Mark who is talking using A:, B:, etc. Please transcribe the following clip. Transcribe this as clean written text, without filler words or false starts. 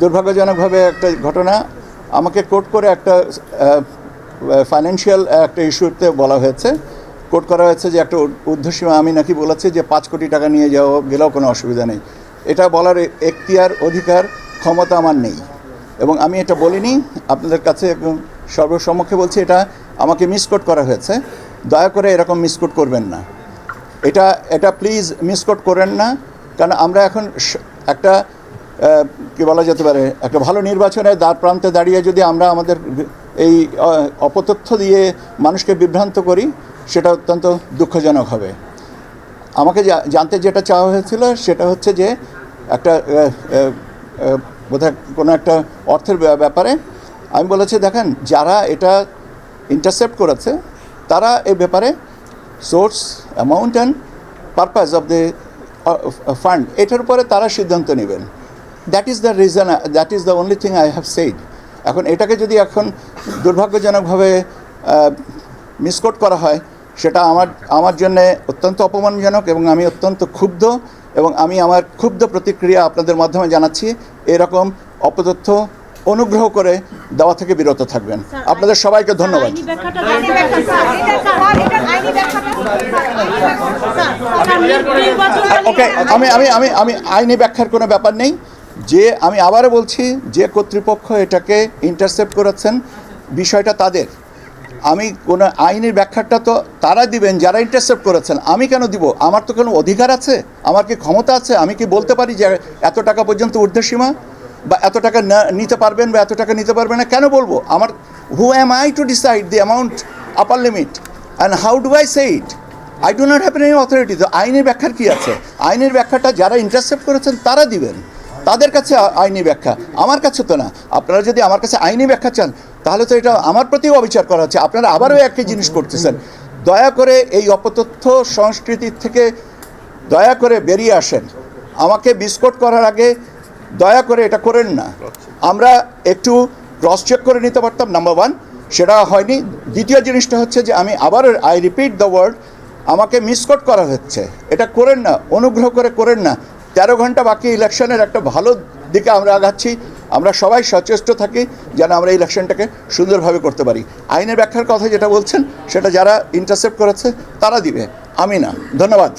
A: দুর্ভাগ্যজনকভাবে একটা ঘটনা আমাকে কোট করে একটা ফাইন্যান্সিয়াল একটা ইস্যুতে বলা হয়েছে, কোট করা হয়েছে যে একটা ঊর্ধ্বসীমা আমি নাকি বলেছি যে 5 কোটি টাকা নিয়ে যাওয়া গেলেও কোনো অসুবিধা নেই। এটা বলার এখতিয়ার অধিকার ক্ষমতা আমার নেই এবং আমি এটা বলিনি। আপনাদের কাছে সর্বসম্মুখে বলছি এটা আমাকে মিসকোট করা হয়েছে। দয়া করে এরকম মিসকোট করবেন না, এটা প্লিজ মিসকোট করেন না। কারণ আমরা এখন একটা কি বলা যেতে পারে একটা ভালো নির্বাচনের দ্বার প্রান্তে দাঁড়িয়ে যদি আমরা আমাদের এই অপতথ্য দিয়ে মানুষকে বিভ্রান্ত করি সেটা অত্যন্ত দুঃখজনক হবে। আমাকে জানতে যেটা চাওয়া হয়েছিল সেটা হচ্ছে যে একটা বোধহয় কোনো একটা অর্থের ব্যাপারে আমি বলেছি দেখেন যারা এটা ইন্টারসেপ্ট করেছে তারা এই ব্যাপারে source amount and purpose of the fund এটার উপরে তারা সিদ্ধান্ত নেবেন। That is the reason, that is the only thing I have said. এখন এটাকে যদি এখন দুর্ভাগ্যজনকভাবে মিসকোট করা হয় সেটা আমার জন্য অত্যন্ত অপমানজনক এবং আমি অত্যন্ত ক্ষুব্ধ এবং আমি আমার ক্ষুব্ধ প্রতিক্রিয়া আপনাদের মাধ্যমে জানাচ্ছি। এরকম অপতথ্য অনুগ্রহ করে দেওয়া থেকে বিরত থাকবেন। আপনাদের সবাইকে ধন্যবাদ। ওকে, আমি আইনি ব্যাখ্যার কোনো ব্যাপার নেই। যে আমি আবারও বলছি যে কর্তৃপক্ষ এটাকে ইন্টারসেপ্ট করেছেন বিষয়টা তাদের। আমি কোনো আইনের ব্যাখ্যাটা তো তারা দিবেন যারা ইন্টারসেপ্ট করেছেন, আমি কেন দিব? আমার তো কোনো অধিকার আছে, আমার কি ক্ষমতা আছে? আমি কি বলতে পারি যে এত টাকা পর্যন্ত ঊর্ধ্বসীমা বা এত টাকা নিতে পারবেন বা এত টাকা নিতে পারবেন না? কেন বলবো? আমার who am I to decide the amount upper limit and how do I say it? I do not have any authority. তো আইনের ব্যাখ্যার কী আছে? আইনের ব্যাখ্যাটা যারা ইন্টারসেপ্ট করেছেন তারা দিবেন, তাদের কাছে আইনি ব্যাখ্যা, আমার কাছে তো না। আপনারা যদি আমার কাছে আইনি ব্যাখ্যা চান তাহলে তো এটা আমার প্রতিও অবিচার করা হচ্ছে। আপনারা আবারও একই জিনিস করতেছেন। দয়া করে এই অপতথ্য সংস্কৃতির থেকে দয়া করে বেরিয়ে আসেন। আমাকে বিস্কোট করার আগে দয়া করে এটা করেন না। আমরা একটু ক্রস চেক করে নিতে পারতাম, নাম্বার ওয়ান, সেটা হয়নি। দ্বিতীয় জিনিসটা হচ্ছে যে আমি আবার আই রিপিট দ্য ওয়ার্ড, আমাকে মিসকোট করা হচ্ছে। এটা করেন না, অনুগ্রহ করে করেন না। 13 ঘন্টা বাকি ইলেকশনের একটা ভালো দিকে আমরা আগাচ্ছি। আমরা সবাই সচেষ্ট থাকি যেন আমরা ইলেকশনটাকে সুন্দরভাবে করতে পারি। আইনের ব্যাখ্যার কথা যেটা বলছেন সেটা যারা ইন্টারসেপ্ট করেছে তারা দিবে, আমি না। ধন্যবাদ।